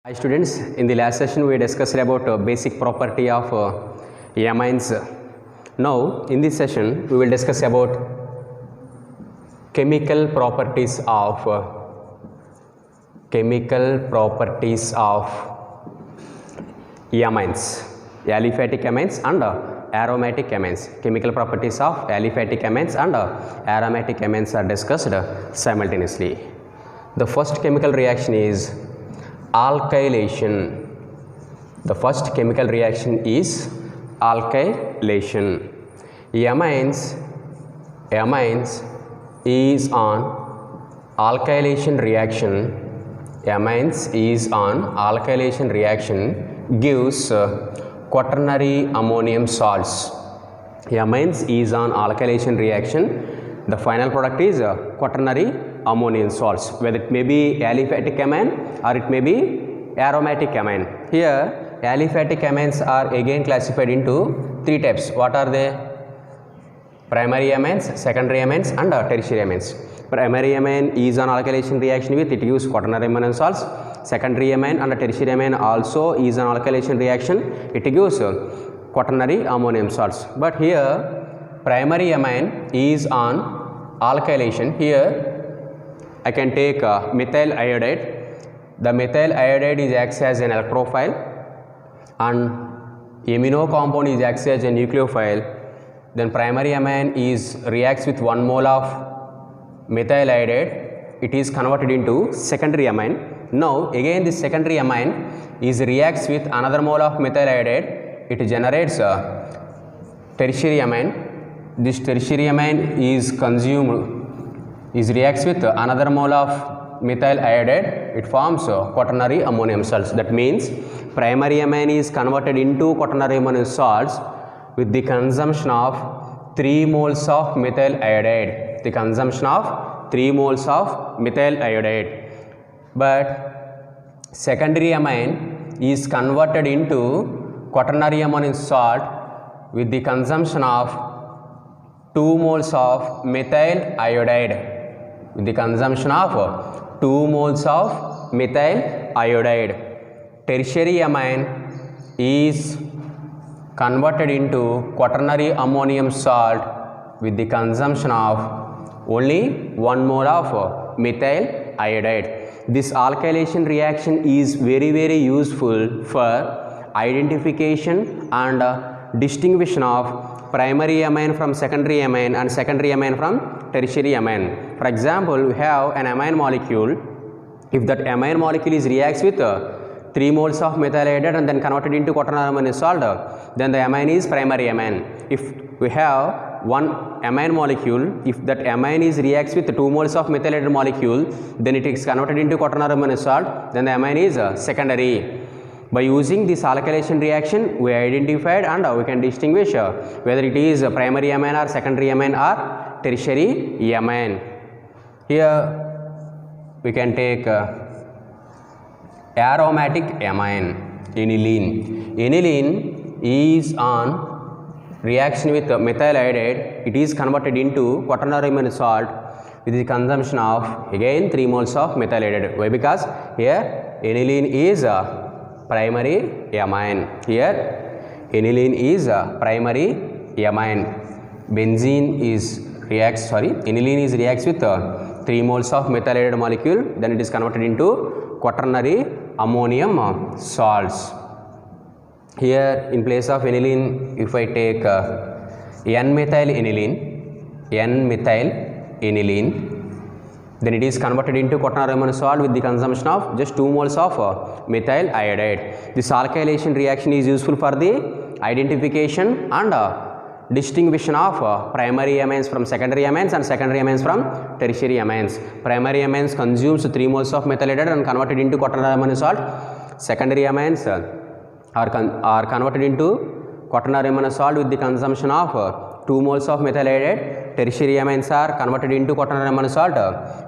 Hi students, in the last session we discussed about basic property of amines. Now in this session we will discuss about chemical properties of amines, aliphatic amines and aromatic amines. Chemical properties of aliphatic amines and aromatic amines are discussed simultaneously. The first chemical reaction is alkylation. The first chemical reaction is alkylation. Amines is on alkylation reaction. Amines is on alkylation reaction gives quaternary ammonium salts. Amines is on alkylation reaction. The final product is quaternary ammonium salts, whether it may be aliphatic amine or it may be aromatic amine. Here aliphatic amines are again classified into three types. What are they? Primary amines, secondary amines and tertiary amines. Primary amine is on alkylation reaction with it gives quaternary ammonium salts. Secondary amine and tertiary amine also is on alkylation reaction, it gives quaternary ammonium salts. But here primary amine is on alkylation. Here I can take methyl iodide. The methyl iodide is acts as an electrophile and amino compound is acts as a nucleophile. Then primary amine is reacts with 1 mole of methyl iodide. It is converted into secondary amine. Now again this secondary amine is reacts with another mole of methyl iodide. It generates tertiary amine. This tertiary amine is reacts with another mole of methyl iodide. It forms quaternary ammonium salts. That means primary amine is converted into quaternary ammonium salts with the consumption of 3 moles of methyl iodide. The consumption of 3 moles of methyl iodide. But secondary amine is converted into quaternary ammonium salt with the consumption of 2 moles of methyl iodide. With the consumption of 2 moles of methyl iodide. Tertiary amine is converted into quaternary ammonium salt with the consumption of only 1 mole of methyl iodide. This alkylation reaction is very useful for identification and distinguishing of primary amine from secondary amine and secondary amine from tertiary amine. For example, we have an amine molecule. If that amine molecule is reacts with 3 moles of methyl iodide and then converted into quaternary ammonium salt, then the amine is primary amine. If we have one amine molecule, if that amine is reacts with 2 moles of methyl iodide molecule, then it is converted into quaternary ammonium salt, then the amine is secondary. By using this alkylation reaction, we identified and we can distinguish whether it is primary amine or secondary amine or tertiary amine. Here we can take aromatic amine, aniline. Aniline is on reaction with methyl iodide. It is converted into quaternary ammonium salt with the consumption of again 3 moles of methyl iodide. Why? Because here aniline is primary amine. Here aniline is primary amine. Aniline is reacts with 3 moles of methyl iodide molecule, then it is converted into quaternary ammonium salts. Here in place of aniline, if I take N-methyl aniline, then it is converted into quaternary ammonium salt with the consumption of just 2 moles of methyl iodide. This alkylation reaction is useful for the identification and distinguishing of primary amines from secondary amines and secondary amines from tertiary amines. Primary amines consumes 3 moles of methyl iodide and converted into quaternary ammonium salt. Secondary amines are converted into quaternary ammonium salt with the consumption of 2 moles of methyl iodide. Tertiary amines are converted into quaternary ammonium salt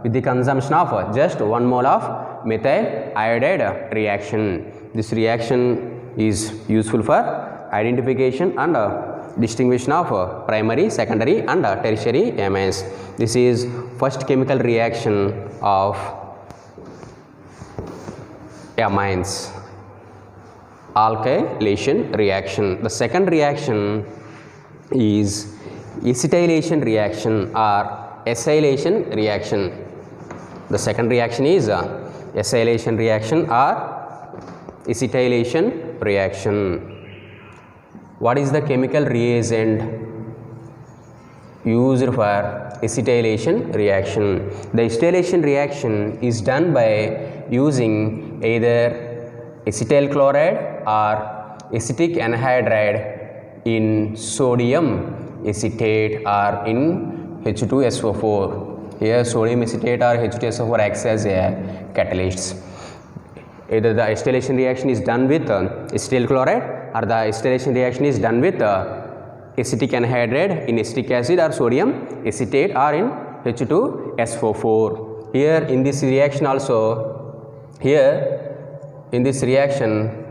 with the consumption of just 1 mole of methyl iodide reaction. This reaction is useful for identification and distinguishing of primary, secondary and tertiary amines. This is first chemical reaction of amines, alkylation reaction. The second reaction is acetylation reaction or acylation reaction. The second reaction is acylation reaction or acetylation reaction. What is the chemical reagent used for acetylation reaction? The acetylation reaction is done by using either acetyl chloride or acetic anhydride in sodium acetate or in H2SO4. Here sodium acetate or H2SO4 acts as a catalyst. Either the acetylation reaction is done with acetyl chloride or the acetylation reaction is done with acetic anhydride in acetic acid or sodium acetate or in H2SO4. Here in this reaction also, here in this reaction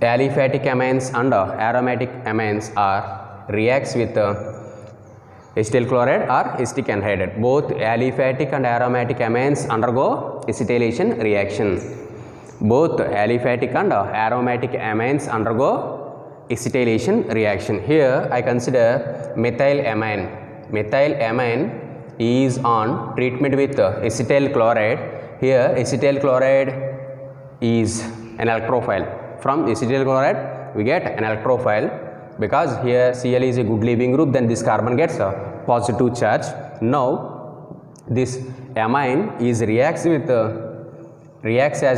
aliphatic amines and aromatic amines are reacts with acetyl chloride or acetic anhydride. Both aliphatic and aromatic amines undergo acetylation reaction. Both aliphatic and aromatic amines undergo acetylation reaction. Here I consider methylamine. Methylamine is on treatment with acetyl chloride. Here acetyl chloride is an electrophile. From acetyl chloride we get an electrophile, because here Cl is a good leaving group, then this carbon gets a positive charge. Now this amine is reacts as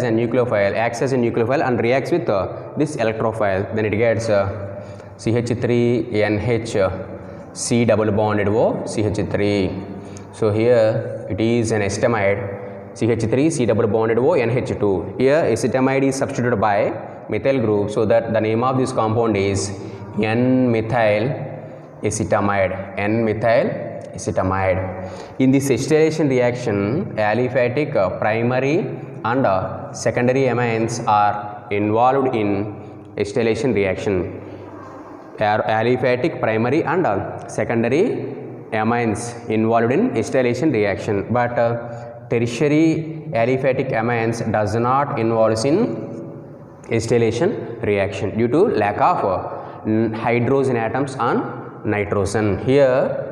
a nucleophile, acts as a nucleophile and reacts with this electrophile, then it gets CH3NH C double bonded O CH3. So here it is an acetamide, CH3 C double bonded O NH2. Here acetamide is substituted by methyl group, so that the name of this compound is N-methyl acetamide. N-methyl acetamide. In this acetylation reaction, aliphatic primary and secondary amines are involved in acetylation reaction. Aliphatic primary and secondary amines involved in acetylation reaction, but tertiary aliphatic amines does not involve in acetylation reaction due to lack of hydrogen atoms on nitrogen. Here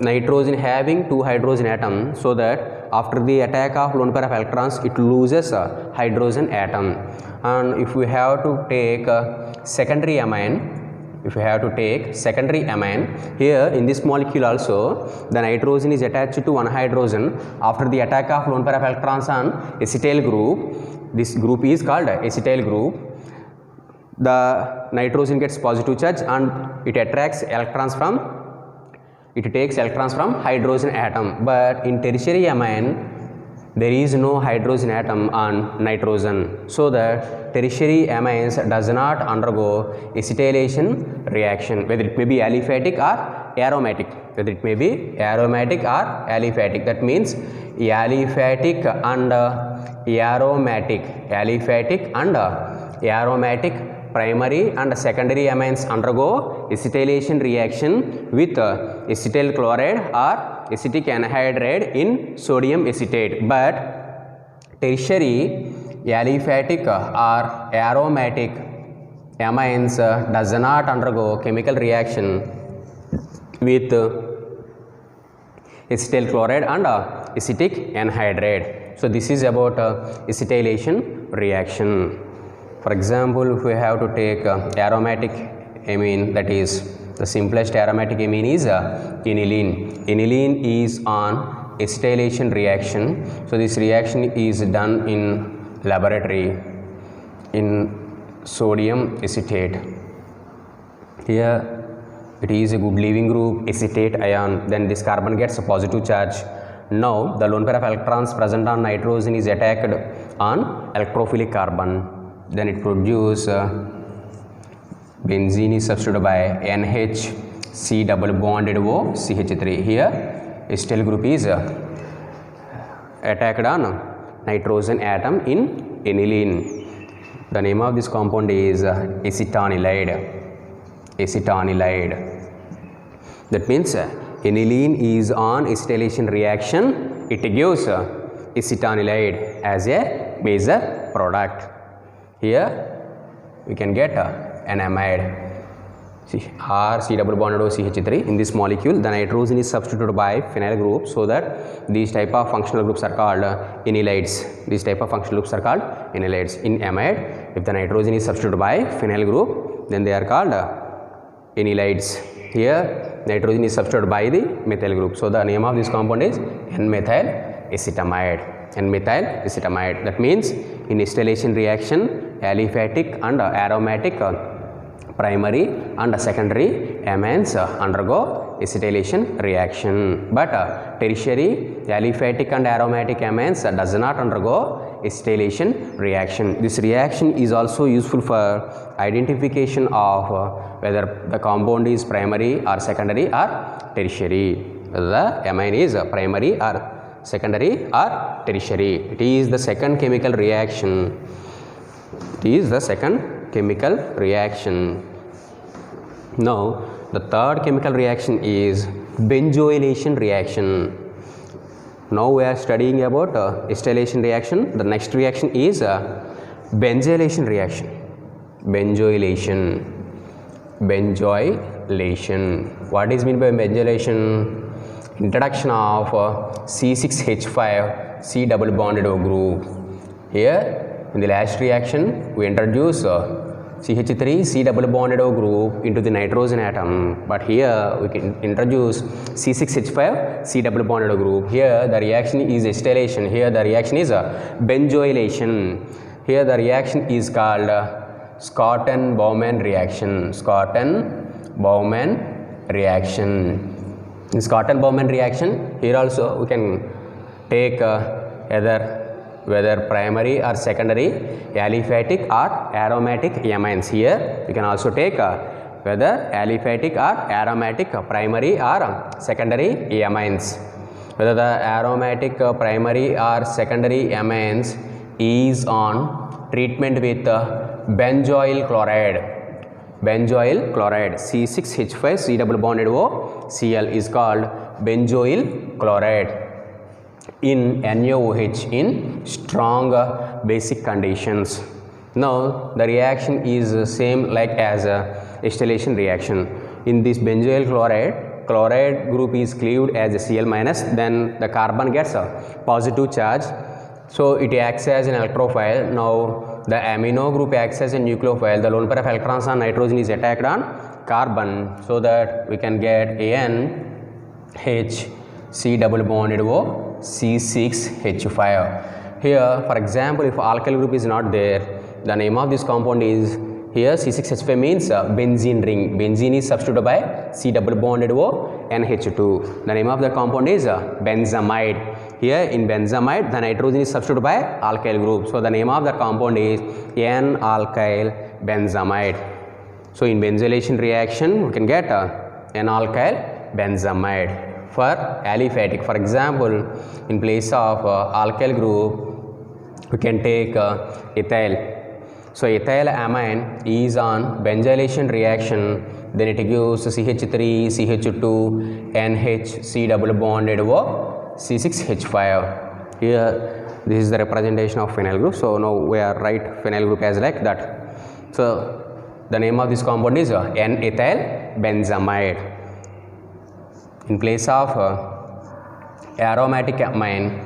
nitrogen having 2 hydrogen atoms, so that after the attack of lone pair of electrons it loses a hydrogen atom. And if we have to take secondary amine, here in this molecule also the nitrogen is attached to one hydrogen. After the attack of lone pair of electrons on acetyl group, this group is called acetyl group. The nitrogen gets positive charge and it attracts electrons from, it takes electrons from hydrogen atom. But in tertiary amine there is no hydrogen atom on nitrogen, so that tertiary amines does not undergo acetylation reaction, whether it may be aliphatic or aromatic. That means aliphatic and aromatic primary and secondary amines undergo acetylation reaction with acetyl chloride or acetic anhydride in sodium acetate. But tertiary aliphatic or aromatic amines does not undergo chemical reaction with acetyl chloride and acetic anhydride. So this is about acetylation reaction. For example, if we have to take aromatic amine, that is the simplest aromatic amine is aniline. Aniline is on acetylation reaction. So this reaction is done in laboratory in sodium acetate. Here it is a good leaving group, acetate ion, then this carbon gets a positive charge. Now the lone pair of electrons present on nitrogen is attacked on electrophilic carbon, then it produces benzene is substituted by NH C double bonded O CH3. Here acetyl group is attacked on nitrogen atom in aniline. The name of this compound is acetanilide. That means aniline is on acetylation reaction, it gives acetanilide as a major product. Here we can get an amide. See, R C double bonded O CH3 in this molecule, the nitrogen is substituted by phenyl group, so that these type of functional groups are called enilides. These type of functional groups are called enilides. In amide, if the nitrogen is substituted by phenyl group, then they are called enilides. Here nitrogen is substituted by the methyl group, so the name of this compound is N-methyl acetamide. N-methyl acetamide. That means in acetylation reaction, aliphatic and aromatic primary and secondary amines undergo acetylation reaction, but tertiary aliphatic and aromatic amines does not undergo acetylation reaction. This reaction is also useful for identification of whether the compound is primary or secondary or tertiary, whether the amine is primary or secondary or tertiary. It is the second chemical reaction. It is the second chemical reaction. Now the third chemical reaction is benzoylation reaction. Now we are studying about acetylation reaction. The next reaction is benzoylation reaction. Benzoylation. What is meant by benzoylation? Introduction of C6H5 C double bonded O group. Here in the last reaction we introduce CH3 C double bonded O group into the nitrogen atom, but here we can introduce C6H5 C double bonded O group. Here the reaction is acetylation. Here the reaction is benzoylation. Here the reaction is called Schotten-Baumann reaction. Schotten-Baumann reaction. In Schotten-Baumann reaction, here also we can take whether primary or secondary aliphatic or aromatic amines. Here we can also take whether aliphatic or aromatic primary or secondary amines. Whether the aromatic primary or secondary amines is on treatment with benzoyl chloride. Benzoyl chloride C6H5 C double bonded O Cl is called benzoyl chloride in NaOH in strong basic conditions. Now the reaction is same like as acetylation reaction. In this benzoyl chloride group is cleaved as a Cl minus, then the carbon gets a positive charge, so it acts as an electrophile. Now the amino group acts as a nucleophile. The lone pair of electrons on nitrogen is attacked on carbon, so that we can get NH C double bonded O C6H5. Here for example, if alkyl group is not there, the name of this compound is, here C6H5 means benzene ring. Benzene is substituted by C double bonded O NH2. The name of the compound is benzamide. Here in benzamide the nitrogen is substituted by alkyl group, so the name of the compound is N-alkyl benzamide. So in benzylation reaction we can get N-alkyl benzamide. For aliphatic, for example, in place of alkyl group we can take ethyl. So ethyl amine is on benzylation reaction, then it gives CH3 CH2 NH C double bonded O C6H5. Here this is the representation of phenyl group, so now we are write phenyl group as like that. So the name of this compound is N-ethyl benzamide. In place of aromatic amine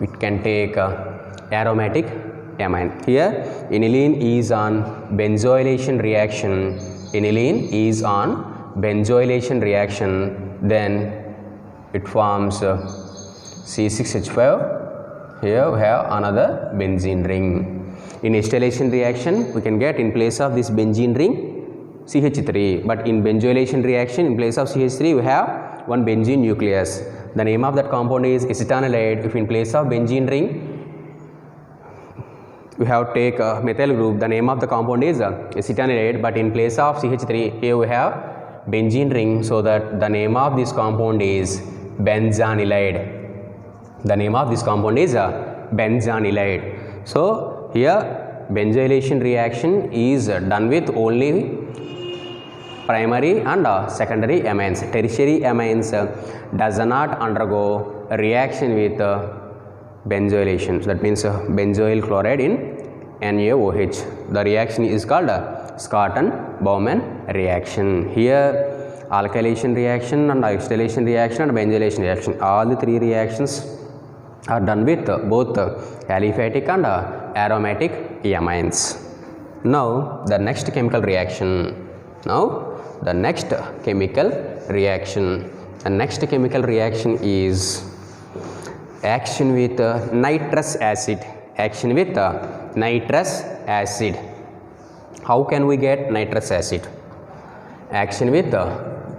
we can take aromatic amine. Here aniline is on benzoylation reaction. Aniline is on benzoylation reaction, then it forms C6H5. Here we have another benzene ring. In acetylation reaction we can get in place of this benzene ring CH3, but in benzoylation reaction in place of CH3 we have one benzene nucleus. The name of that compound is acetanilide. If in place of benzene ring we have take a methyl group, the name of the compound is acetanilide, but in place of CH3 here we have benzene ring, so that the name of this compound is benzanilide. The name of this compound is benzanilide. So here benzylation reaction is done with only primary and secondary amines. Tertiary amines does not undergo reaction with benzylation. So that means benzoyl chloride in NaOH. The reaction is called Scott-Bowman reaction. Here alkylation reaction and acetylation reaction and benzylation reaction, all the three reactions are done with both aliphatic and aromatic amines. Now the next chemical reaction. The next chemical reaction is action with nitrous acid. How can we get nitrous acid? Action with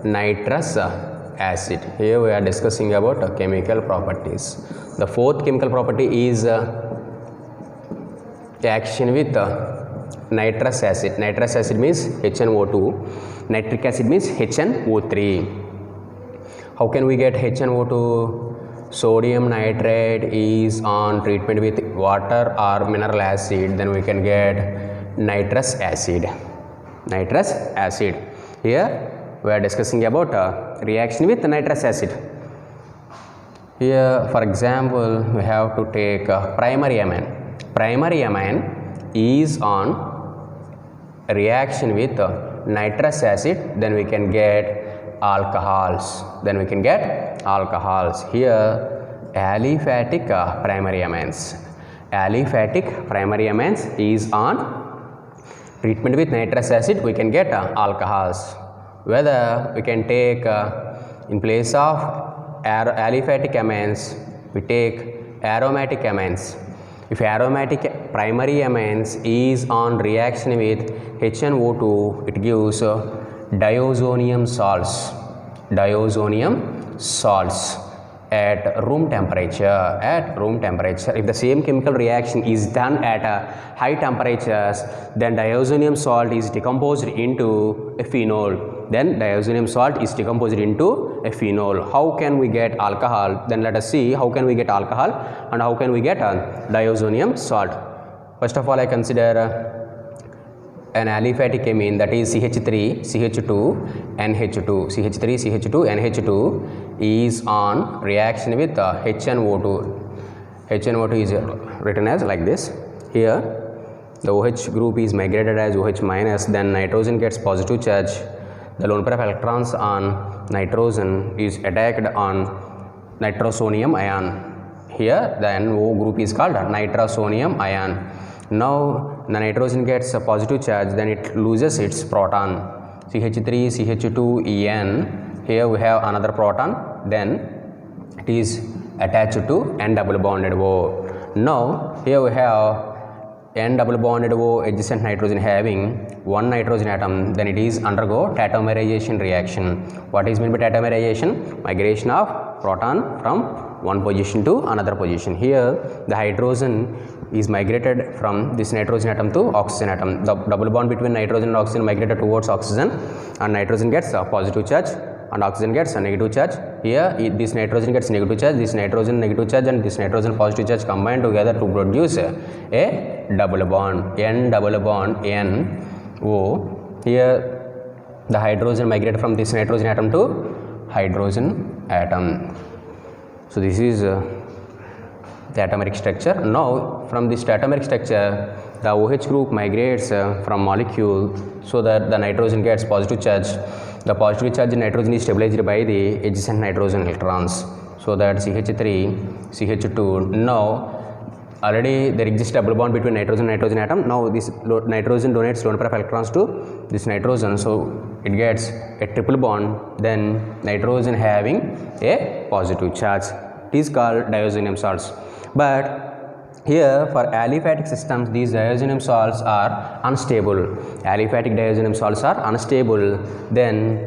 nitrous acid. Here we are discussing about chemical properties. The fourth chemical property is action with nitrous acid. Nitrous acid means HNO2. Nitric acid means HNO3. How can we get HNO2? Sodium nitrate is on treatment with water or mineral acid, then we can get nitrous acid. Here we are discussing about reaction with nitrous acid. Here for example we have to take primary amine. Primary amine is on reaction with nitrous acid, then we can get alcohols. Here aliphatic primary amines. Aliphatic primary amines is on treatment with nitrous acid, we can get alcohols. Whether we can take in place of aliphatic amines, we take aromatic amines. If aromatic primary amines is on reaction with HNO2, it gives diazonium salts at room temperature. If the same chemical reaction is done at high temperatures, then diazonium salt is decomposed into a phenol. How can we get alcohol? Then let us see how can we get alcohol and how can we get diazonium salt. First of all, I consider an aliphatic amine, that is CH3CH2NH2. CH3CH2NH2 is on reaction with HNO2. HNO2 is written as like this. Here the OH group is migrated as OH minus, then nitrogen gets positive charge. The lone pair of electrons on nitrogen is attacked on nitrosonium ion. Here the NO group is called nitrosonium ion. Now the nitrogen gets a positive charge, then it loses its proton. CH3CH2En. Here we have another proton, then it is attached to N double bonded O. Now here we have N double bonded O adjacent nitrogen having one nitrogen atom, then it is undergo tautomerization reaction. What is meant by tautomerization? Migration of proton from one position to another position. Here the hydrogen is migrated from this nitrogen atom to oxygen atom. The double bond between nitrogen and oxygen migrated towards oxygen, and nitrogen gets a positive charge and oxygen gets a negative charge. Here this nitrogen gets negative charge, this nitrogen negative charge and this nitrogen positive charge combined together to produce a double bond, N double bond NO. Here the hydrogen migrated from this nitrogen atom to hydrogen atom. So this is the atomeric structure. Now from this atomeric structure, the OH group migrates from molecule so that the nitrogen gets positive charge. The positive charge in nitrogen is stabilized by the adjacent nitrogen electrons. So that CH3, CH2. Now already there exists double bond between nitrogen and nitrogen atom. Now this nitrogen donates lone pair of electrons to this nitrogen, so it gets a triple bond, then nitrogen having a positive charge. It is called diazonium salts. But here for aliphatic systems, these diazonium salts are unstable. Aliphatic diazonium salts are unstable. Then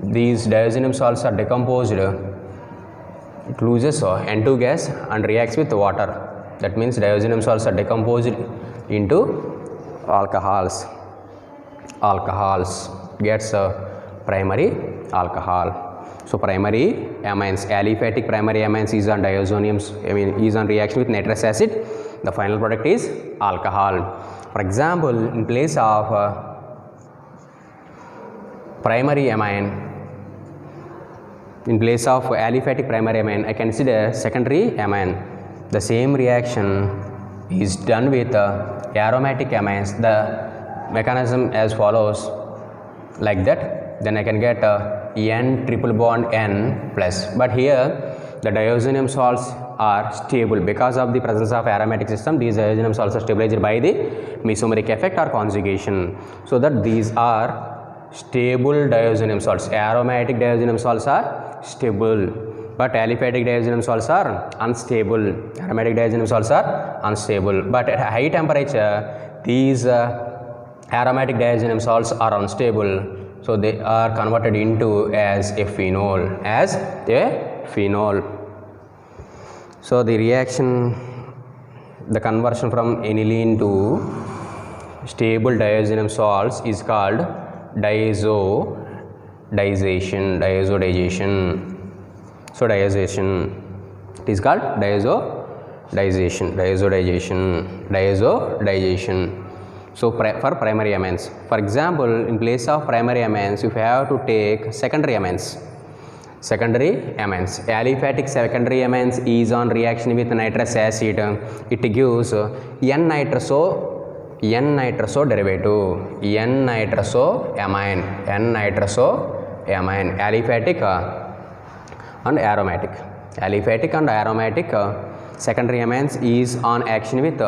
these diazonium salts are decomposed. It loses N2 gas and reacts with water. That means diazonium salts are decomposed into alcohols. Gets a primary alcohol. So primary amines, aliphatic primary amines is on is on reaction with nitrous acid. The final product is alcohol. For example, in place of primary amine, in place of aliphatic primary amine, I consider secondary amine. the same reaction is done with aromatic amines. The mechanism as follows, like that, then I can get N triple bond N plus. But here the diazonium salts are stable because of the presence of aromatic system. These diazonium salts are stabilized by the mesomeric effect or conjugation, so that these are stable diazonium salts. Aromatic diazonium salts are stable, but aliphatic diazonium salts are unstable. Aromatic diazonium salts are unstable, but at high temperature these aromatic diazonium salts are unstable, so they are converted into as a phenol, So the reaction, the conversion from aniline to stable diazonium salts is called diazodization. So diazation, it is called diazodization. So for primary amines, for example, in place of primary amines, if you have to take secondary amines, aliphatic secondary amines is on reaction with nitrous acid, it gives N-nitroso derivative, N-nitrosoamine, aliphatic and aromatic. Aliphatic and aromatic secondary amines is on action with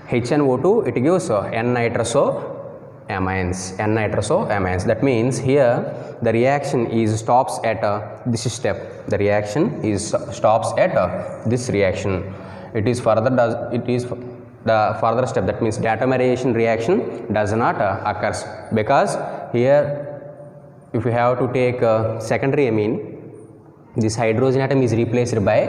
HNO2, it gives N-nitrosoamines. That means here the reaction is stops at this step. The reaction is stops at this reaction. It is the further step, that means diatomerization reaction does not occurs, because here if you have to take secondary amine, this hydrogen atom is replaced by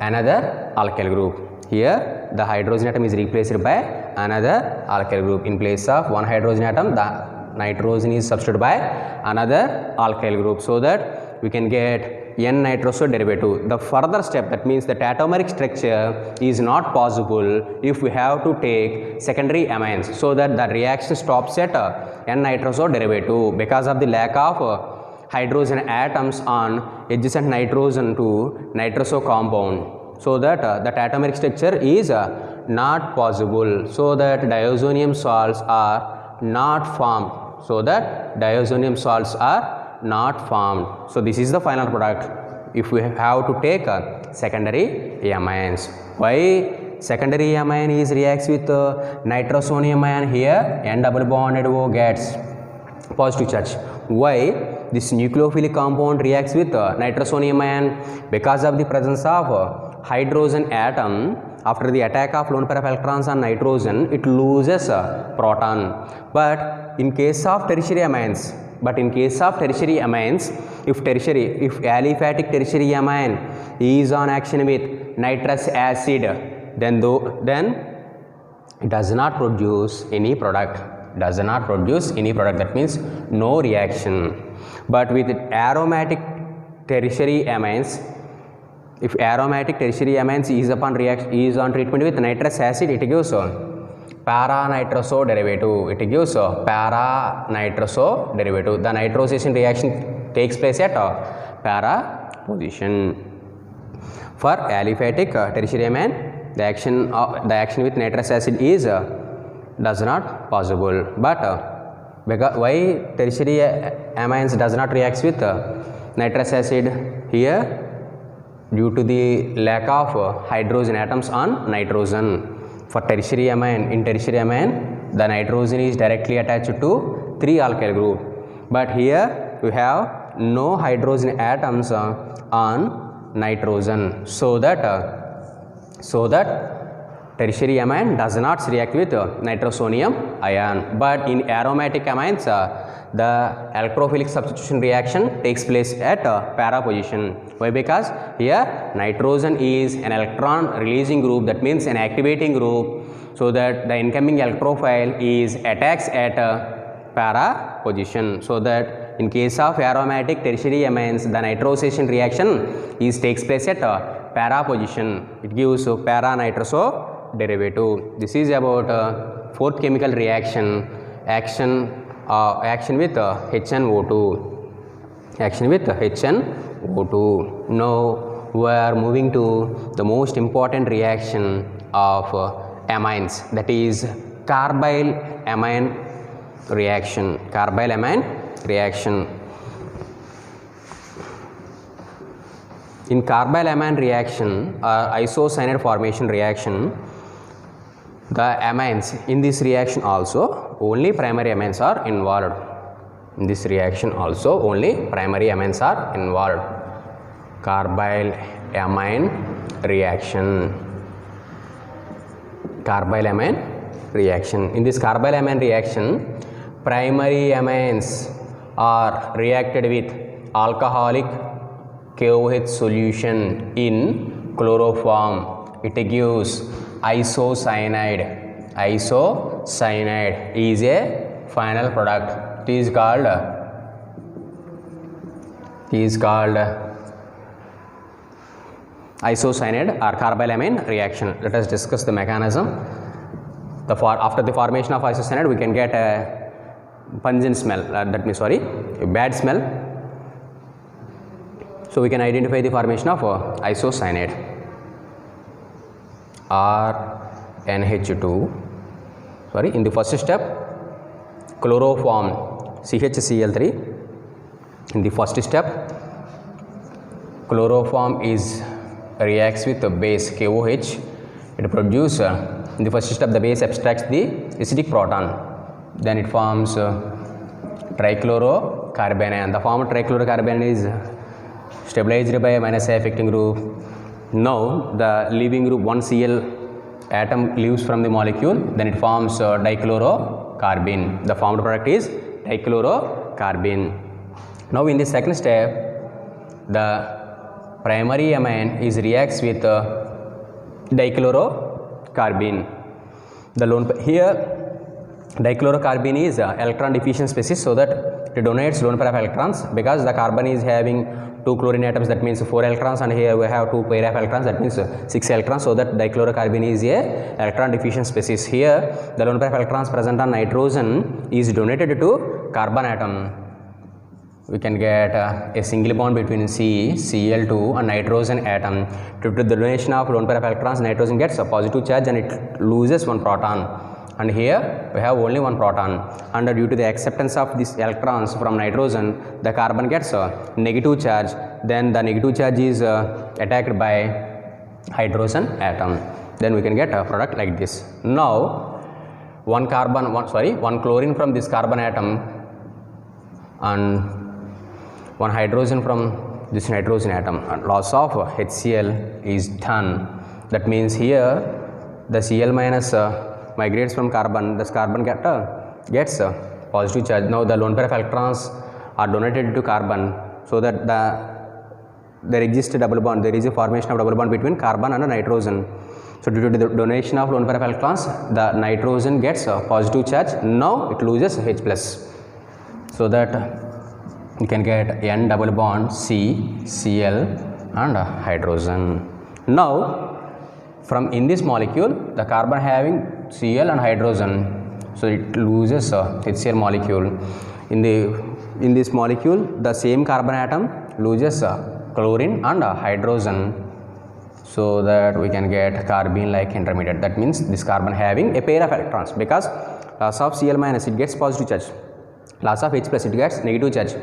another alkyl group. Here the hydrogen atom is replaced by another alkyl group. In place of one hydrogen atom, the nitrogen is substituted by another alkyl group, so that we can get N-nitroso derivative. The further step, that means the tautomeric structure is not possible if we have to take secondary amines, so that the reaction stops at N-nitroso derivative because of the lack of hydrogen atoms on adjacent nitrogen to nitroso compound, so that the tautomeric structure is not possible, so that diazonium salts are not formed, So this is the final product if we have to take secondary amines. Why secondary amine is reacts with nitrosonium ion? Here N double bonded O gets positive charge. Why this nucleophilic compound reacts with nitrosonium ion? Because of the presence of hydrogen atom. After the attack of lone pair of electrons on nitrogen, it loses a proton. But in case of tertiary amines, if aliphatic tertiary amine is on action with nitrous acid, then it does not produce any product. That means no reaction. But with aromatic tertiary amines, if aromatic tertiary amines is on treatment with nitrous acid, it gives para-nitroso derivative. The nitrosation reaction takes place at para position. For aliphatic tertiary amine, the action with nitrous acid is does not possible. But why tertiary amines does not react with nitrous acid? Here, due to the lack of hydrogen atoms on nitrogen. For tertiary amine, in tertiary amine, the nitrogen is directly attached to 3 alkyl group. But here we have no hydrogen atoms on nitrogen, so that tertiary amine does not react with nitrosonium ion. But in aromatic amines, the electrophilic substitution reaction takes place at para position. Why? Because here nitrogen is an electron releasing group, that means an activating group, so that the incoming electrophile is attacks at para position. So that in case of aromatic tertiary amines, the nitrosation reaction takes place at para position. It gives para-nitroso derivative. This is about fourth chemical reaction, action with HNO2. Now we are moving to the most important reaction of amines, that is carbyl amine reaction. Carbyl amine reaction. In carbyl amine reaction or isocyanide formation reaction, the amines in this reaction also only primary amines are involved. In this reaction also only primary amines are involved. Carbyl amine reaction. Carbyl amine reaction. In this carbyl amine reaction, primary amines are reacted with alcoholic KOH solution in chloroform. It gives isocyanide. Isocyanide is a final product. It is called isocyanide or carbyl amine reaction. Let us discuss the mechanism. After the formation of isocyanide, we can get a pungent smell. That means a bad smell. So we can identify the formation of isocyanide. RNH2. In the first step, chloroform CHCl3. In the first step, chloroform reacts with the base KOH. It produces, in the first step, the base abstracts the acidic proton. Then it forms trichlorocarbanion. The form of trichlorocarbanion is stabilized by minus A affecting group. Now the leaving group 1Cl atom leaves from the molecule, then it forms dichlorocarbene. The formed product is dichlorocarbene. Now in the second step, the primary amine reacts with dichlorocarbene. Here dichlorocarbene is electron deficient species, so that it donates lone pair of electrons, because the carbon is having 2 chlorine atoms, that means 4 electrons, and here we have 2 pair of electrons, that means 6 electrons, so that dichlorocarbene is a electron deficient species. Here the lone pair of electrons present on nitrogen is donated to carbon atom. We can get a single bond between Cl2 and nitrogen atom. Due to the donation of lone pair of electrons, nitrogen gets a positive charge and it loses 1 proton. And here we have only 1 proton, and due to the acceptance of these electrons from nitrogen, the carbon gets a negative charge. Then the negative charge is attacked by hydrogen atom. Then we can get a product like this. Now one chlorine from this carbon atom and 1 hydrogen from this nitrogen atom, and loss of HCl is done. That means here the Cl minus migrates from carbon. This carbon gets a positive charge. Now the lone pair of electrons are donated to carbon, so that there exists a double bond. There is a formation of double bond between carbon and nitrogen. So due to the donation of lone pair of electrons, the nitrogen gets a positive charge. Now it loses H plus, so that you can get N double bond Cl and hydrogen. Now from in this molecule, the carbon having Cl and hydrogen, so it loses HCl molecule. In this molecule, the same carbon atom loses chlorine and hydrogen, so that we can get carbene like intermediate. That means this carbon having a pair of electrons, because loss of Cl minus it gets positive charge, loss of H plus it gets negative charge.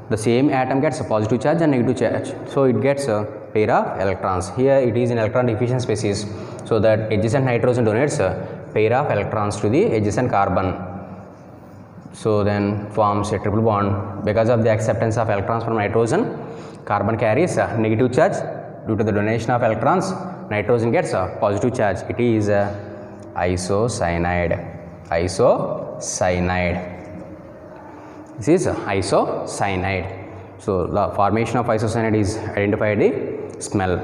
The same atom gets a positive charge and negative charge, so it gets a pair of electrons. Here it is in electron deficient species, so that adjacent nitrogen donates a pair of electrons to the adjacent carbon, so then forms a triple bond. Because of the acceptance of electrons from nitrogen, carbon carries a negative charge. Due to the donation of electrons, nitrogen gets a positive charge. It is isocyanide. This is isocyanide. So the formation of isocyanide is identified the smell.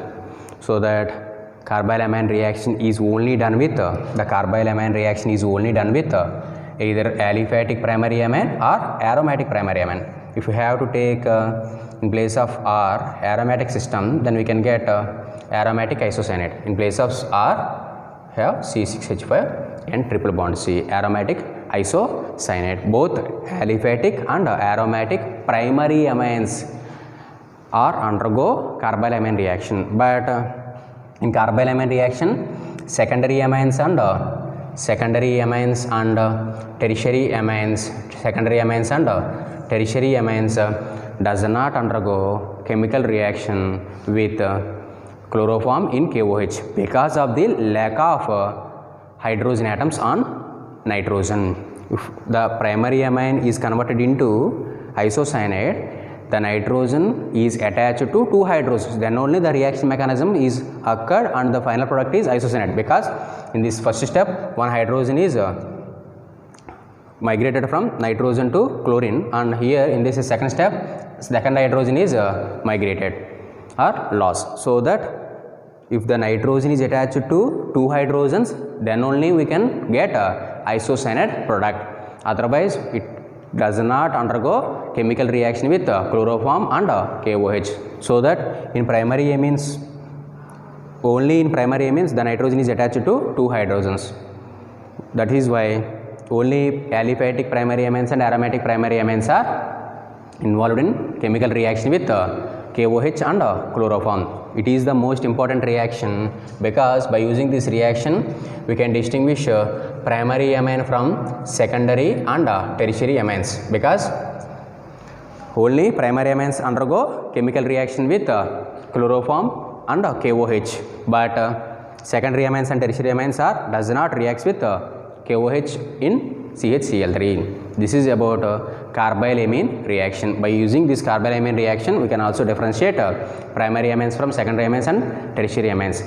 So that carbyl amine reaction is only done with either aliphatic primary amine or aromatic primary amine. If you have to take in place of R aromatic system, then we can get aromatic isocyanide. In place of R have C6H5 and triple bond C, aromatic isocyanide. Both aliphatic and aromatic primary amines or undergo carbylamine reaction. But in carbylamine reaction, secondary amines and tertiary amines does not undergo chemical reaction with chloroform in KOH because of the lack of hydrogen atoms on nitrogen. If the primary amine is converted into isocyanate, the nitrogen is attached to two hydrogens, then only the reaction mechanism is occurred and the final product is isocyanate, because in this first step one hydrogen is migrated from nitrogen to chlorine, and here in this second step second hydrogen is migrated or lost. So that if the nitrogen is attached to two hydrogens, then only we can get a isocyanate product, otherwise it does not undergo chemical reaction with chloroform and KOH. So that in primary amines, only in primary amines the nitrogen is attached to two hydrogens. That is why only aliphatic primary amines and aromatic primary amines are involved in chemical reaction with KOH and chloroform. It is the most important reaction because by using this reaction we can distinguish primary amine from secondary and tertiary amines, because only primary amines undergo chemical reaction with chloroform and KOH, but secondary amines and tertiary amines does not react with KOH in CHCl3. This is about carbylamine reaction. By using this carbylamine reaction we can also differentiate primary amines from secondary amines and tertiary amines.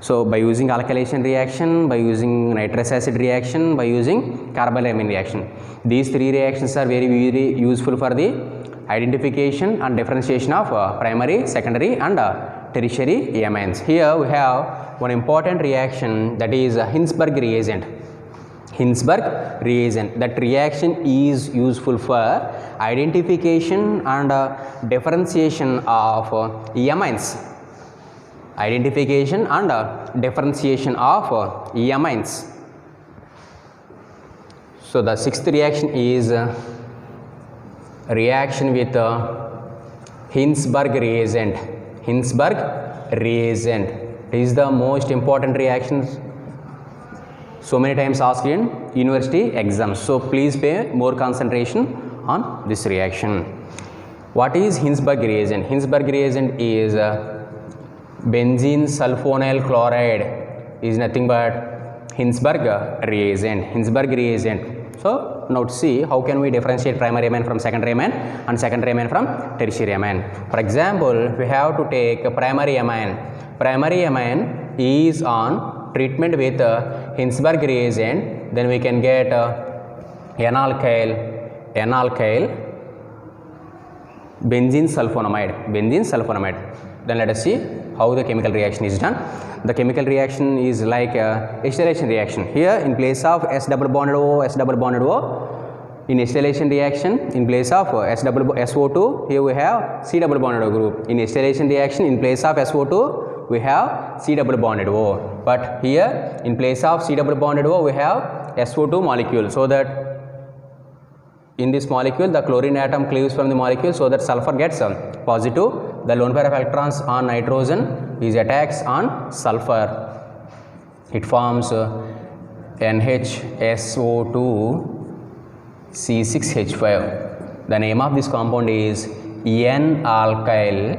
So by using alkylation reaction, by using nitrous acid reaction, by using carbylamine reaction, these three reactions are very useful for the identification and differentiation of primary, secondary and tertiary amines. Here we have one important reaction, that is Hinsberg reagent. That reaction is useful for identification and differentiation of amines. So the sixth reaction is reaction with Hinsberg reagent. It is the most important reaction, so many times asked in university exams. So please pay more concentration on this reaction. What is Hinsberg reagent? Hinsberg reagent is benzene sulfonyl chloride is nothing but Hinsberg reagent. So now to see how can we differentiate primary amine from secondary amine and secondary amine from tertiary amine. For example, we have to take primary amine. Primary amine is on treatment with Hinsberg reagent, then we can get N-alkyl benzene sulfonamide. Then let us see how the chemical reaction is done. The chemical reaction is like acetylation reaction. Here in place of S double bonded O, in acetylation reaction in place of SO2, here we have C double bonded O group. In acetylation reaction in place of SO2 we have C double bonded O, but here in place of C double bonded O we have SO2 molecule. So that in this molecule the chlorine atom cleaves from the molecule, so that sulfur gets positive. The lone pair of electrons on nitrogen is attacks on sulfur. It forms NHSO2 C6H5. The name of this compound is N-alkyl.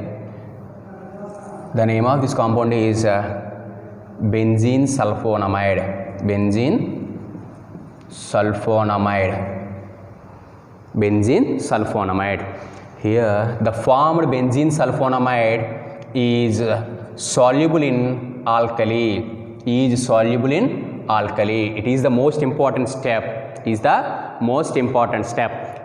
The name of this compound is benzene sulfonamide. Here the formed benzene sulfonamide is soluble in alkali. It is the most important step.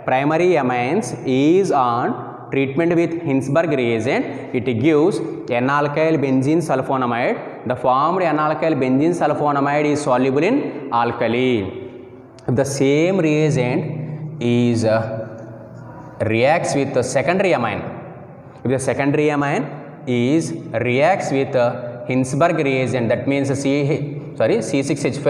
Primary amines is on treatment with Hinsberg reagent. It gives N-alkyl benzene sulfonamide. The formed N-alkyl benzene sulfonamide is soluble in alkali. If the same reagent is reacts with the secondary amine, if the secondary amine is reacts with Hinsberg reagent, that means C6H5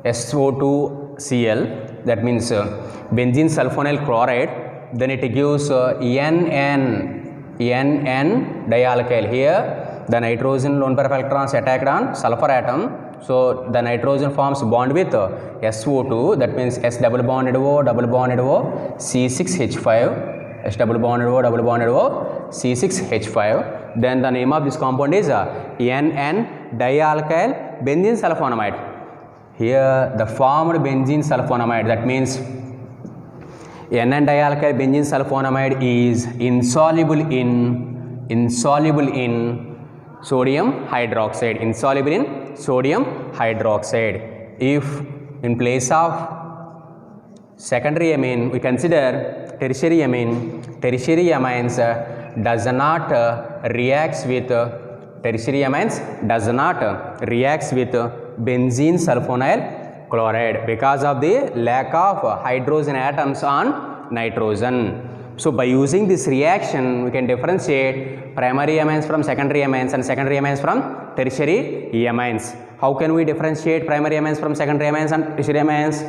SO2Cl, that means benzene sulfonyl chloride, then it gives NN NN dialkyl. Here the nitrogen lone pair of electrons attacked on sulfur atom, so the nitrogen forms bond with SO2, that means S double bonded O double bonded O C6H5, S double bonded O double bonded O C6H5. Then the name of this compound is NN dialkyl benzene sulfonamide. Here the formed benzene sulfonamide, that means NN dialkyl benzene sulfonamide is insoluble in sodium hydroxide, insoluble in sodium hydroxide. If in place of secondary amine we consider tertiary amine, tertiary amines does not reacts with tertiary amines does not reacts with benzene sulfonyl chloride because of the lack of hydrogen atoms on nitrogen. So by using this reaction we can differentiate primary amines from secondary amines and secondary amines from tertiary amines. How can we differentiate primary amines from secondary amines and tertiary amines?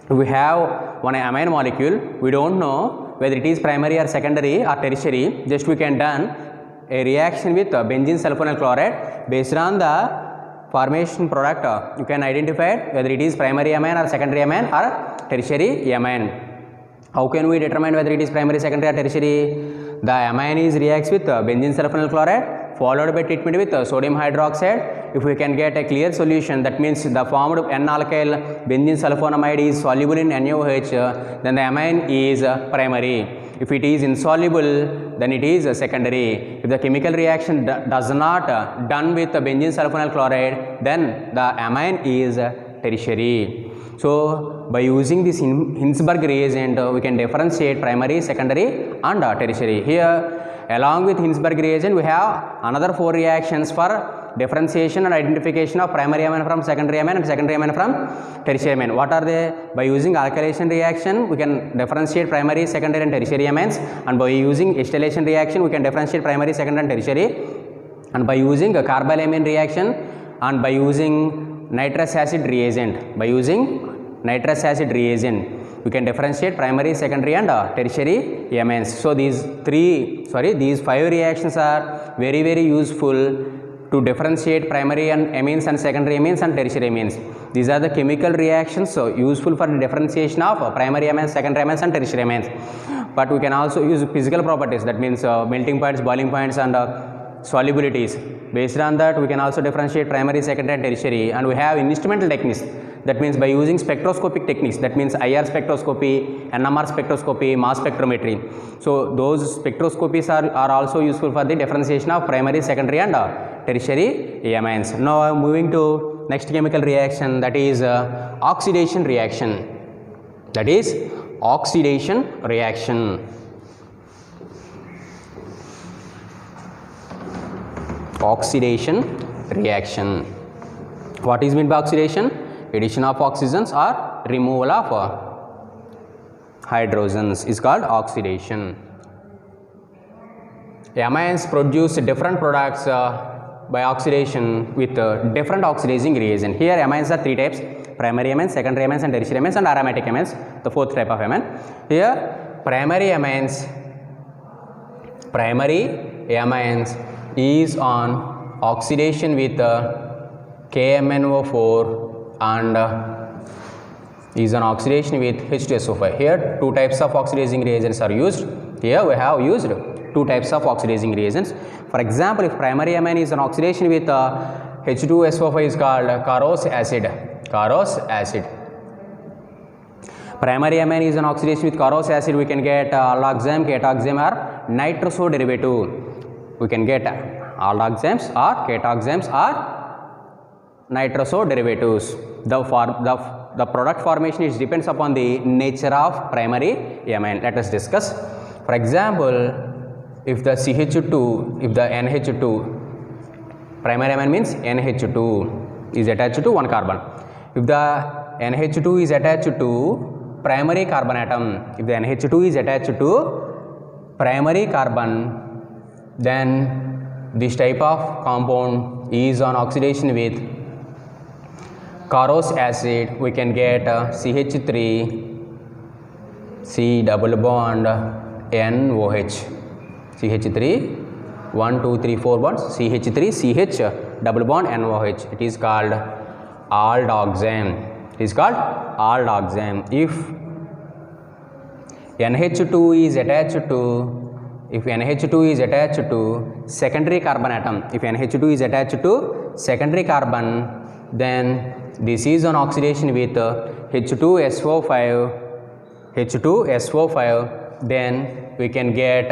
We have one amine molecule, we don't know whether it is primary or secondary or tertiary, just we can done a reaction with benzene sulfonyl chloride. Based on the formation product you can identify whether it is primary amine or secondary amine or tertiary amine. How can we determine whether it is primary, secondary or tertiary? The amine is reacts with benzene sulfonyl chloride followed by treatment with sodium hydroxide. If we can get a clear solution, that means the formed N-alkyl benzene sulfonamide is soluble in NaOH, then the amine is primary. If it is insoluble, then it is secondary. If the chemical reaction does not done with benzene sulfonyl chloride, then the amine is tertiary. So by using this Hinsberg reagent we can differentiate primary, secondary and tertiary. Here along with Hinsberg reagent we have another 4 reactions for differentiation and identification of primary amine from secondary amine and secondary amine from tertiary amine. What are they? By using alkylation reaction we can differentiate primary, secondary and tertiary amines, and by using acetylation reaction we can differentiate primary, secondary and tertiary, and by using a carbylamine reaction and by using nitrous acid reagent, we can differentiate primary, secondary and tertiary amines. So these 5 reactions are very useful to differentiate primary amines and secondary amines and tertiary amines. These are the chemical reactions so useful for the differentiation of primary amines, secondary amines and tertiary amines. But we can also use physical properties, that means melting points, boiling points and solubilities. Based on that we can also differentiate primary, secondary and tertiary, and we have instrumental techniques, that means by using spectroscopic techniques, that means IR spectroscopy, NMR spectroscopy, mass spectrometry. So those spectroscopies are also useful for the differentiation of primary, secondary and tertiary amines. Now I am moving to next chemical reaction, that is oxidation reaction. Oxidation reaction. What is meant by oxidation? Addition of oxygens or removal of hydrogens is called oxidation. Amines produce different products by oxidation with different oxidizing reagent. Here amines are 3 types: primary amines, secondary amines and tertiary amines, and aromatic amines, the 4th type of amine. Here primary amines is on oxidation with KMnO4 and is on oxidation with H2SO5. Here 2 types of oxidizing reagents are used. Here we have used 2 types of oxidizing reagents. For example, if primary amine is an oxidation with H2SO5 is called Carose acid. Primary amine is an oxidation with Carose acid, we can get aldoxam, catoxam or nitroso derivative. We can get aldoxams or catoxams or nitroso derivatives. The product formation is depends upon the nature of primary amine. Let us discuss. For example, if the CH2, if the NH2, primary amine means NH2 is attached to one carbon. If the NH2 is attached to primary carbon atom, if the NH2 is attached to primary carbon, then this type of compound is on oxidation with Carose acid. We can get CH3, C double bond NOH. CH3 1 2 3 4 bonds, CH3 CH double bond NOH. It is called aldoxane. It is called aldoxane. If NH2 is attached to secondary carbon atom, if NH2 is attached to secondary carbon, then this is an oxidation with H2SO5, then we can get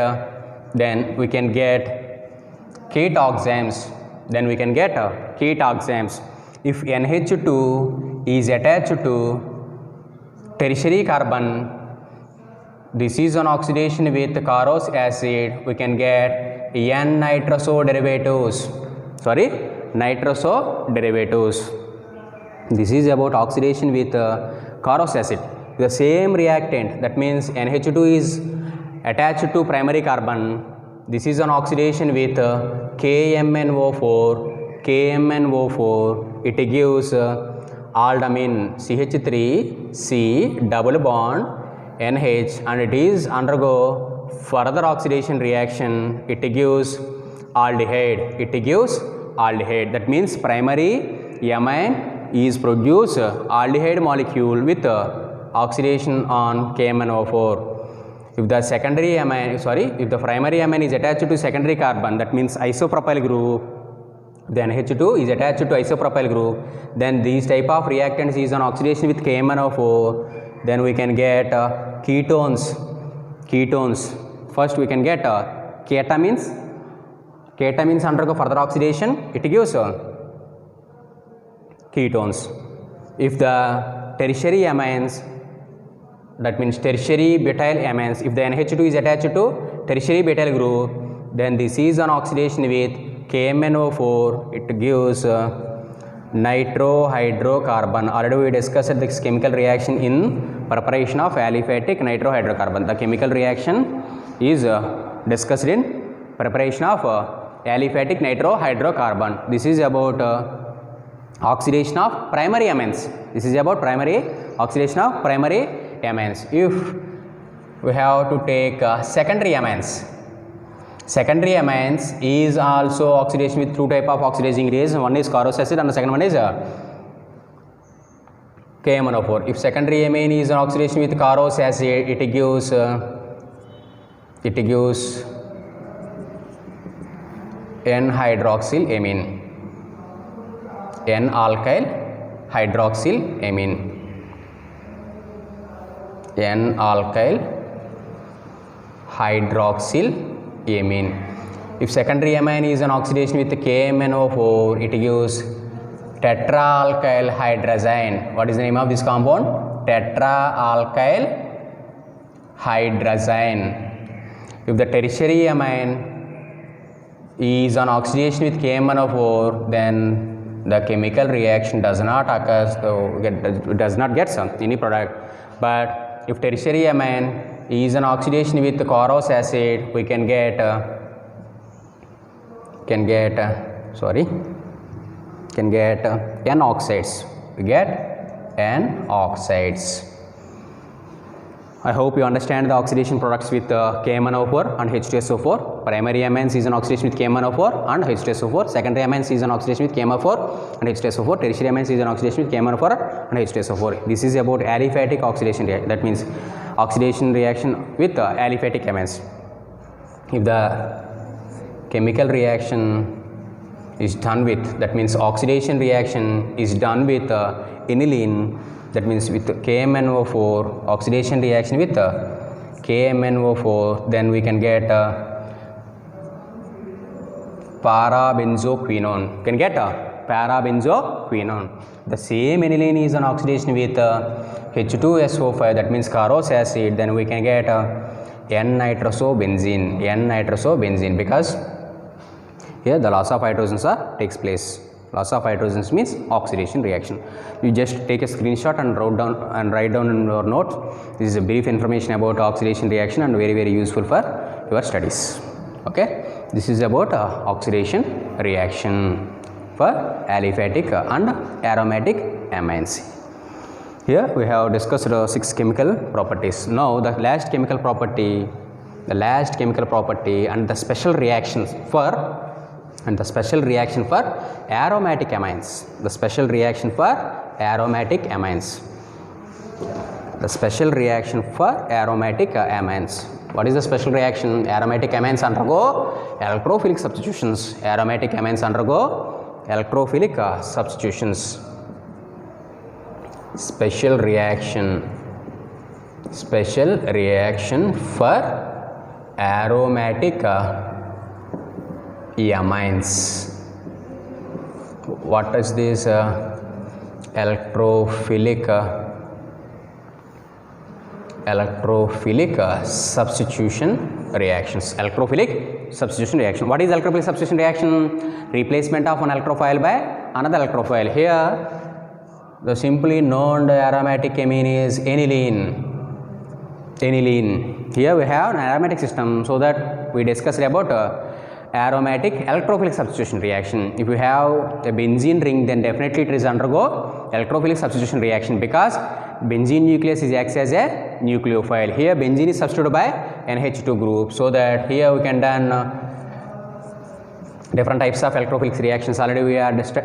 ketoxanes. If NH2 is attached to tertiary carbon, this is an oxidation with Carros acid, we can get N-nitroso derivatives. This is about oxidation with Carros acid. The same reactant, that means NH2 is attached to primary carbon. This is an oxidation with KMnO4. It gives aldamine, CH3C double bond NH, and it is undergo further oxidation reaction. It gives aldehyde. That means primary amine is produce aldehyde molecule with oxidation on KMnO4. If the primary amine is attached to secondary carbon, that means isopropyl group, then H2 is attached to isopropyl group, then these type of reactants is an oxidation with KMnO4, then we can get ketones. First we can get ketamines. Ketamines undergo further oxidation, it gives ketones. If the tertiary amines, that means tertiary butyl amines, if the NH2 is attached to tertiary butyl group, then this is an oxidation with KMnO4, it gives nitrohydrocarbon. Already we discussed this chemical reaction in preparation of aliphatic nitrohydrocarbon. The chemical reaction is discussed in preparation of aliphatic nitrohydrocarbon. This is about oxidation of primary amines. If we have to take secondary amines is also oxidation with two type of oxidizing reagents. One is Carros acid and the second one is KMnO4. If secondary amine is an oxidation with Carros acid, it gives N-hydroxylamine, N-alkyl hydroxylamine. If secondary amine is an oxidation with KMnO4, it gives tetraalkyl hydrazine. What is the name of this compound? Tetraalkyl hydrazine. If the tertiary amine is an oxidation with KMnO4, then the chemical reaction does not occur, so it does not get any product. But if tertiary amine is an oxidation with Carros acid, we can get N-oxides. We get N-oxides. I hope you understand the oxidation products with KMnO4 and H2SO4. Primary amines is an oxidation with KMnO4 and H2SO4. Secondary amines is an oxidation with KMnO4 and H2SO4. Tertiary amines is an oxidation with KMnO4 and H2SO4. This is about aliphatic oxidation reaction. That means oxidation reaction with aliphatic amines. If the chemical reaction is done with, that means oxidation reaction is done with aniline, that means with KMnO4, oxidation reaction with KMnO4, then we can get parabenzoquinone. The same aniline is an oxidation with H2SO5, that means Carros acid, then we can get N-nitrosobenzene, because here the loss of hydrogens takes place. Loss of hydrogens means oxidation reaction. You just take a screenshot and write down in your notes. This is a brief information about oxidation reaction and very, very useful for your studies. Okay, this is about oxidation reaction for aliphatic and aromatic amines. Here we have discussed 6 chemical properties. Now the last chemical property the last chemical property and the special reactions for aromatic amines. The special reaction for aromatic amines. The special reaction for aromatic amines. What is the special reaction? Aromatic amines undergo electrophilic substitutions. Aromatic amines undergo electrophilic substitutions. Special reaction for aromatic amines. What is this electrophilic substitution reactions? Electrophilic substitution reaction. What is electrophilic substitution reaction? Replacement of one electrophile by another electrophile. Here the simply known aromatic amine is aniline. Here we have an aromatic system, so that we discussed about aromatic electrophilic substitution reaction. If you have a benzene ring, then definitely it is undergo electrophilic substitution reaction, because benzene nucleus acts as a nucleophile. Here benzene is substituted by NH2 group, so that here we can done different types of electrophilic reactions. Already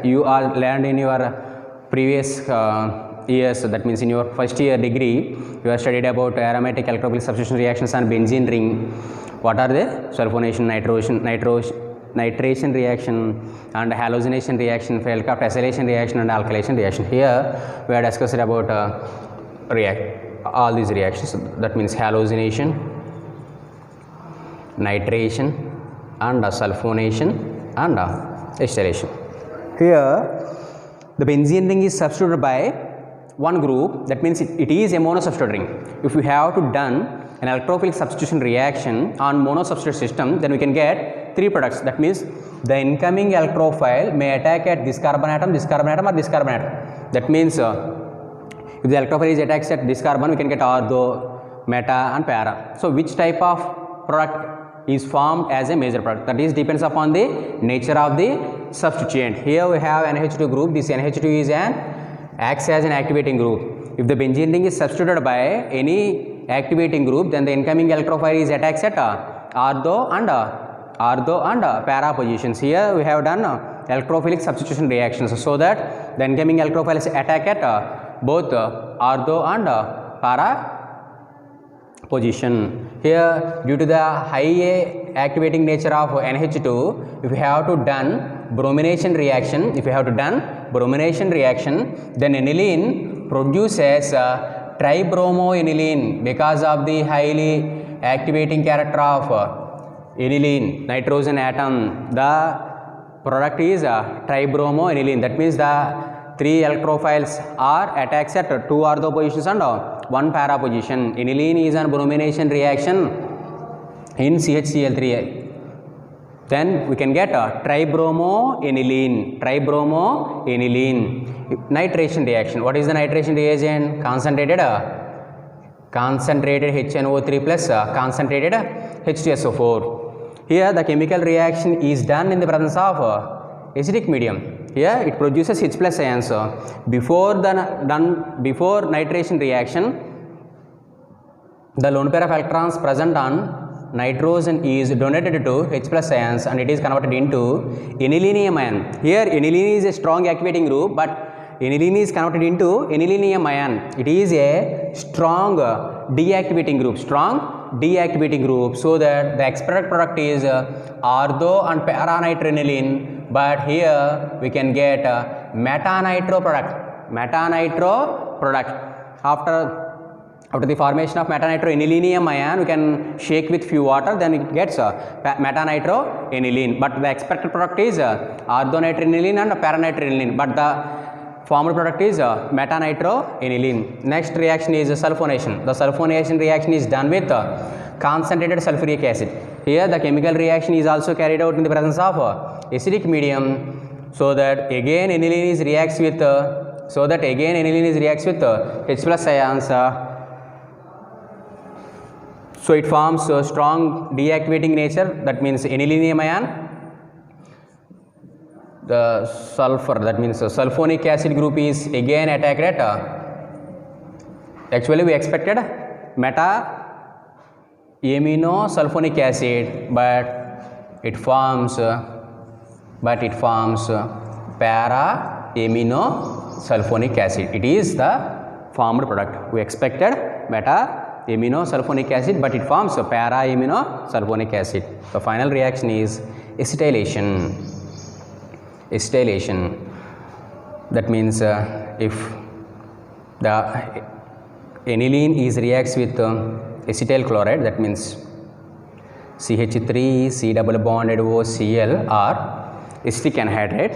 you are learned in your previous years, that means in your first year degree, you have studied about aromatic electrophilic substitution reactions on benzene ring. What are they? Sulfonation, nitration reaction, and halogenation reaction, Feldkraft acylation reaction, and alkylation reaction. Here we have discussed about all these reactions. That means halogenation, nitration, and sulfonation, and acylation. Here the benzene ring is substituted by one group, that means it is a monosubstitute ring. If we have to done an electrophilic substitution reaction on monosubstitute system, then we can get three products. That means the incoming electrophile may attack at this carbon atom, or this carbon atom. That means if the electrophile is attacks at this carbon, we can get ortho, meta, and para. So which type of product is formed as a major product? That is depends upon the nature of the substituent. Here we have NH2 group. This NH2 is acts as an activating group. If the benzene ring is substituted by any activating group, then the incoming electrophile is attacks at ortho and para positions. Here we have done electrophilic substitution reactions, so that the incoming electrophile is attack at both ortho and para position. Here, due to the high activating nature of NH2, if we have to done bromination reaction, then aniline produces tribromoaniline because of the highly activating character of aniline, nitrogen atom. The product is tribromoaniline. That means the three electrophiles are attacks at two ortho positions and one para position. Aniline is an bromination reaction in CHCl3. Then we can get tribromoaniline. Nitration reaction. What is the nitration reagent? Concentrated HNO3 plus concentrated H2SO4. Here the chemical reaction is done in the presence of acidic medium. Here it produces H plus ions. Before nitration reaction, the lone pair of electrons present on nitrogen is donated to H plus ions and it is converted into anilinium ion. Here aniline is a strong activating group, but aniline is converted into anilinium ion. It is a strong deactivating group, so that the expected product is ortho and para-nitroaniline, but here we can get meta-nitro product. After the formation of meta-nitroanilinium ion, we can shake with few water, then it gets meta-nitroaniline. But the expected product is ortho-nitroaniline and para-nitroaniline, but the formed product is meta-nitroaniline. Next reaction is sulfonation. The sulfonation reaction is done with concentrated sulfuric acid. Here the chemical reaction is also carried out in the presence of acidic medium, so that again aniline reacts with H plus ions. So it forms a strong deactivating nature, that means anilinium ion. The sulfur, that means sulfonic acid group is again attacked at actually we expected meta aminosulfonic acid, but it forms para aminosulfonic acid. It is the formed product. We expected beta aminosulfonic acid, but it forms a para aminosulfonic acid. The final reaction is acetylation. That means if the aniline is reacts with acetyl chloride, that means CH3 C double bonded OCl or acetic anhydride,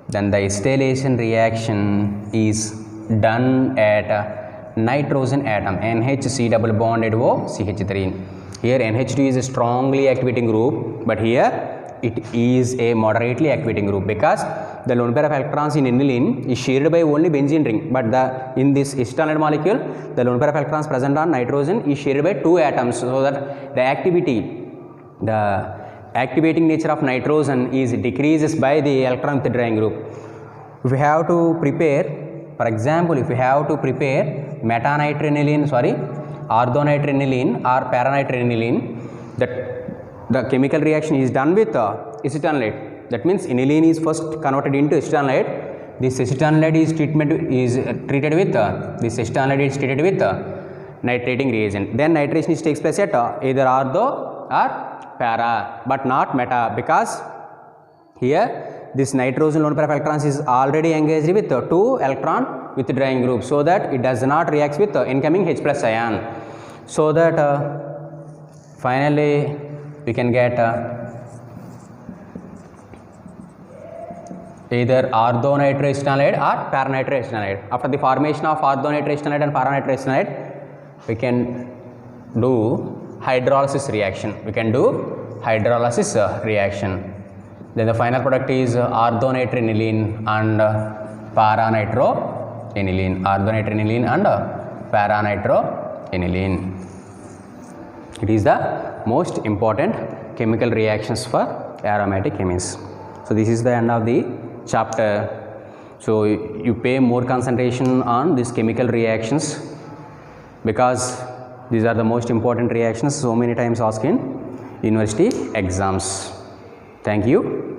then the acetylation reaction is done at nitrogen atom NHC double bonded OCH3. Here NH2 is a strongly activating group, but here it is a moderately activating group, because the lone pair of electrons in aniline is shared by only benzene ring, but in this acetaldehyde molecule the lone pair of electrons present on nitrogen is shared by 2 atoms, so that the activating nature of nitrogen is decreases by the electron withdrawing group. If you have to prepare, for example, if you have to prepare orthonitrile or paranitrile, that the chemical reaction is done with acetanilide. That means aniline is first converted into acetanilide. This acetanilide is treated with nitrating reagent. Then nitration takes place at either ortho or para, but not meta, because here this nitrogen lone pair of electrons is already engaged with 2 electron withdrawing group, so that it does not react with incoming H plus ion, so that finally we can get either orthonitrile or paranitrile. After the formation of orthonitrile and paranitrile, we can do hydrolysis reaction. Then the final product is orthonitrile and paranitrile. It is the most important chemical reactions for aromatic amines. So this is the end of the chapter. So you pay more concentration on these chemical reactions, because these are the most important reactions so many times asked in university exams. Thank you.